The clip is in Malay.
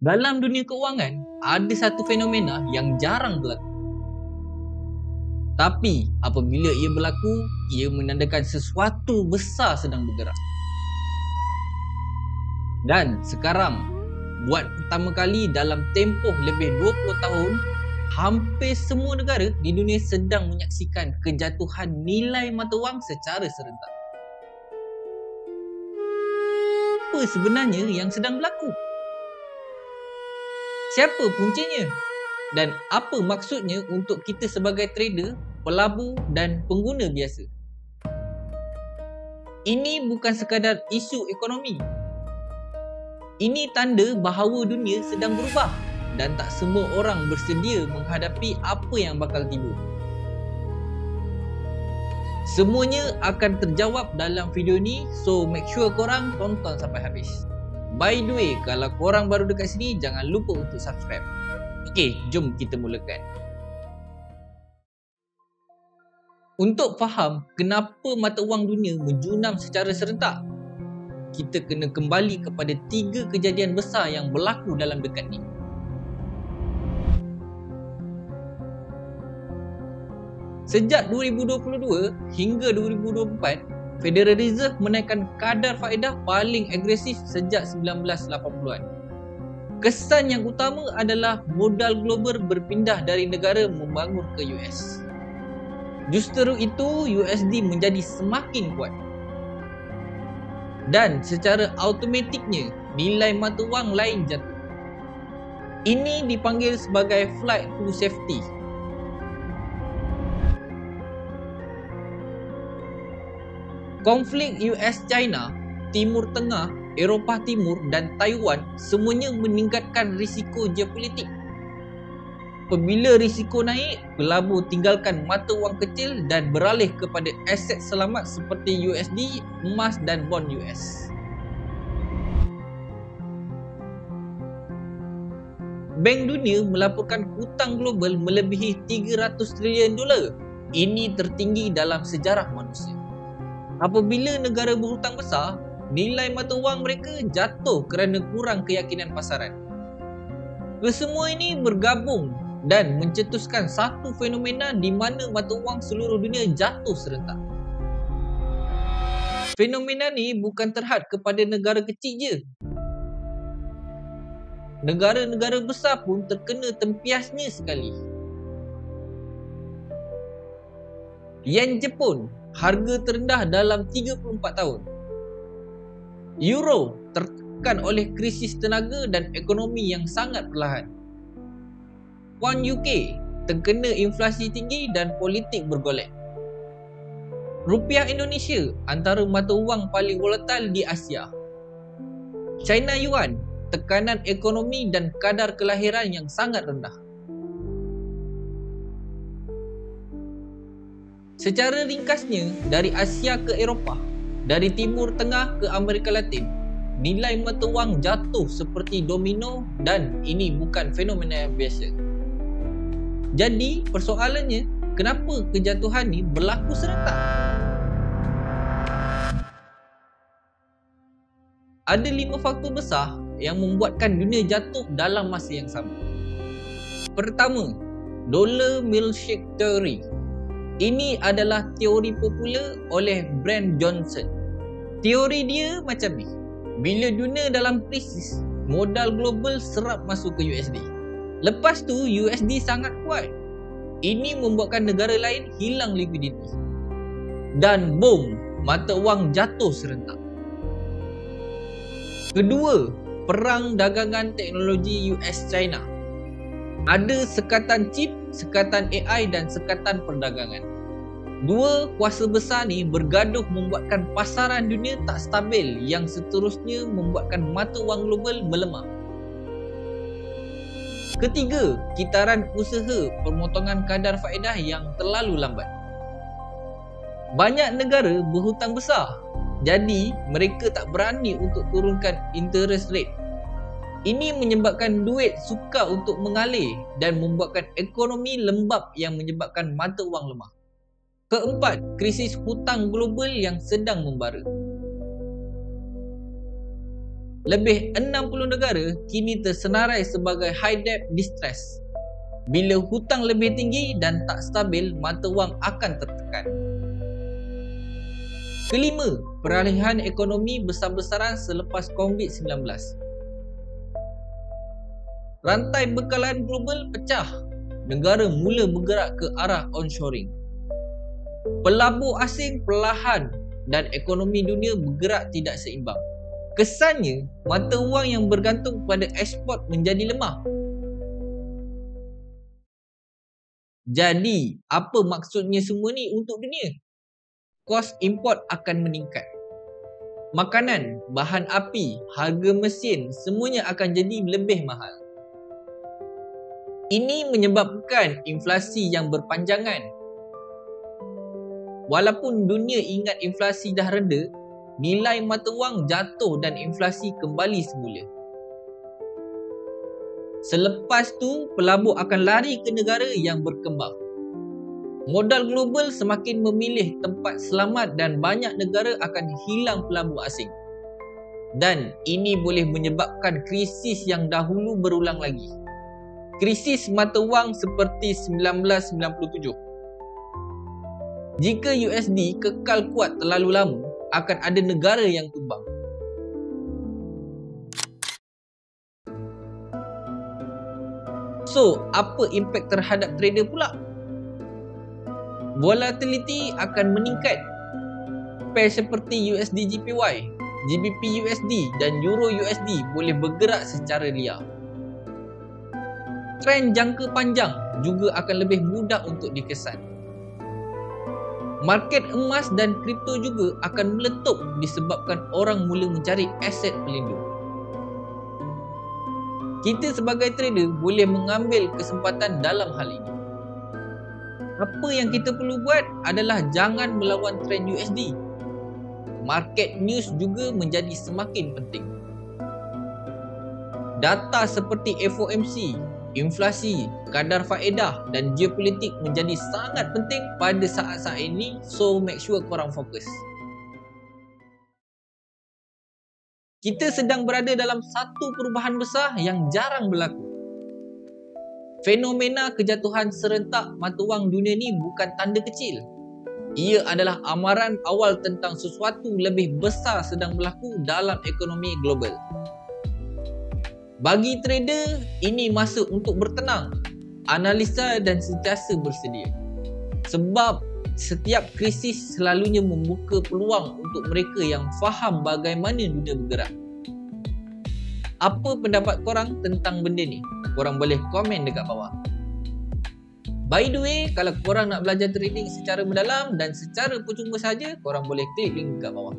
Dalam dunia keuangan, ada satu fenomena yang jarang berlaku. Tapi apabila ia berlaku, ia menandakan sesuatu besar sedang bergerak. Dan sekarang, buat pertama kali dalam tempoh lebih 20 tahun, hampir semua negara di dunia sedang menyaksikan kejatuhan nilai mata wang secara serentak. Apa sebenarnya yang sedang berlaku? Siapa puncanya? Dan apa maksudnya untuk kita sebagai trader, pelabur dan pengguna biasa? Ini bukan sekadar isu ekonomi. Ini tanda bahawa dunia sedang berubah dan tak semua orang bersedia menghadapi apa yang bakal tiba. Semuanya akan terjawab dalam video ni, so make sure korang tonton sampai habis. By the way, kalau korang baru dekat sini, jangan lupa untuk subscribe. Okey, jom kita mulakan. Untuk faham kenapa mata wang dunia menjunam secara serentak, kita kena kembali kepada 3 kejadian besar yang berlaku dalam dekat ni. Sejak 2022 hingga 2024, Federal Reserve menaikkan kadar faedah paling agresif sejak 1980-an. Kesan yang utama adalah modal global berpindah dari negara membangun ke US. Justru itu, USD menjadi semakin kuat. Dan secara automatiknya, nilai mata wang lain jatuh. Ini dipanggil sebagai flight to safety. Konflik US-China, Timur Tengah, Eropah Timur dan Taiwan semuanya meningkatkan risiko geopolitik. Apabila risiko naik, pelabur tinggalkan mata wang kecil dan beralih kepada aset selamat seperti USD, emas dan bond US. Bank Dunia melaporkan hutang global melebihi 300 trilion dolar. Ini tertinggi dalam sejarah manusia. Apabila negara berhutang besar, nilai mata wang mereka jatuh kerana kurang keyakinan pasaran. Kesemua ini bergabung dan mencetuskan satu fenomena di mana mata wang seluruh dunia jatuh serentak. Fenomena ni bukan terhad kepada negara kecil je. Negara-negara besar pun terkena tempiasnya sekali. Yen Jepun, harga terendah dalam 34 tahun. Euro tertekan oleh krisis tenaga dan ekonomi yang sangat perlahan. Pound UK terkena inflasi tinggi dan politik bergolek. Rupiah Indonesia antara mata wang paling volatile di Asia. China Yuan, tekanan ekonomi dan kadar kelahiran yang sangat rendah. Secara ringkasnya, dari Asia ke Eropah, dari Timur Tengah ke Amerika Latin, nilai mata wang jatuh seperti domino dan ini bukan fenomena yang biasa. Jadi, persoalannya, kenapa kejatuhan ni berlaku serentak? Ada 5 faktor besar yang membuatkan dunia jatuh dalam masa yang sama. Pertama, Dollar Milkshake Theory. Ini adalah teori popular oleh Brand Johnson. Teori dia macam ni. Bila dunia dalam krisis, modal global serap masuk ke USD. Lepas tu USD sangat kuat. Ini membuatkan negara lain hilang likuiditi. Dan boom, mata wang jatuh serentak. Kedua, perang dagangan teknologi US-China. Ada sekatan chip, sekatan AI dan sekatan perdagangan. Dua kuasa besar ni bergaduh membuatkan pasaran dunia tak stabil yang seterusnya membuatkan mata wang global melemah. Ketiga, kitaran usaha pemotongan kadar faedah yang terlalu lambat. Banyak negara berhutang besar, jadi mereka tak berani untuk turunkan interest rate. Ini menyebabkan duit sukar untuk mengalir dan membuatkan ekonomi lembab yang menyebabkan mata wang lemah. Keempat, krisis hutang global yang sedang membara. lebih 60 negara kini tersenarai sebagai high debt distress. Bila hutang lebih tinggi dan tak stabil, mata wang akan tertekan. Kelima, peralihan ekonomi besar-besaran selepas COVID-19. Rantai bekalan global pecah. Negara mula bergerak ke arah onshoring. Pelabur asing perlahan dan ekonomi dunia bergerak tidak seimbang. Kesannya, mata wang yang bergantung pada ekspor menjadi lemah. Jadi, apa maksudnya semua ni untuk dunia? Kos import akan meningkat. Makanan, bahan api, harga mesin, semuanya akan jadi lebih mahal. Ini menyebabkan inflasi yang berpanjangan. Walaupun dunia ingat inflasi dah reda, nilai mata wang jatuh dan inflasi kembali semula. Selepas tu, pelabur akan lari ke negara yang berkembang. Modal global semakin memilih tempat selamat dan banyak negara akan hilang pelabur asing. Dan ini boleh menyebabkan krisis yang dahulu berulang lagi. Krisis mata wang seperti 1997. Jika USD kekal kuat terlalu lama, akan ada negara yang tumbang. So, apa impak terhadap trader pula? Volatility akan meningkat. Pair seperti USD JPY, GBP USD dan Euro USD boleh bergerak secara liar. Trend jangka panjang juga akan lebih mudah untuk dikesan. Market emas dan kripto juga akan meletup disebabkan orang mula mencari aset pelindung. Kita sebagai trader boleh mengambil kesempatan dalam hal ini. Apa yang kita perlu buat adalah jangan melawan trend USD. Market news juga menjadi semakin penting. Data seperti FOMC, inflasi, kadar faedah dan geopolitik menjadi sangat penting pada saat-saat ini, so make sure korang fokus. Kita sedang berada dalam satu perubahan besar yang jarang berlaku. Fenomena kejatuhan serentak mata wang dunia ni bukan tanda kecil. Ia adalah amaran awal tentang sesuatu lebih besar sedang berlaku dalam ekonomi global. Bagi trader, ini masa untuk bertenang, analisa dan sentiasa bersedia. Sebab setiap krisis selalunya membuka peluang untuk mereka yang faham bagaimana dunia bergerak. Apa pendapat korang tentang benda ni? Korang boleh komen dekat bawah. By the way, kalau korang nak belajar trading secara mendalam dan secara percuma saja, korang boleh klik link dekat bawah.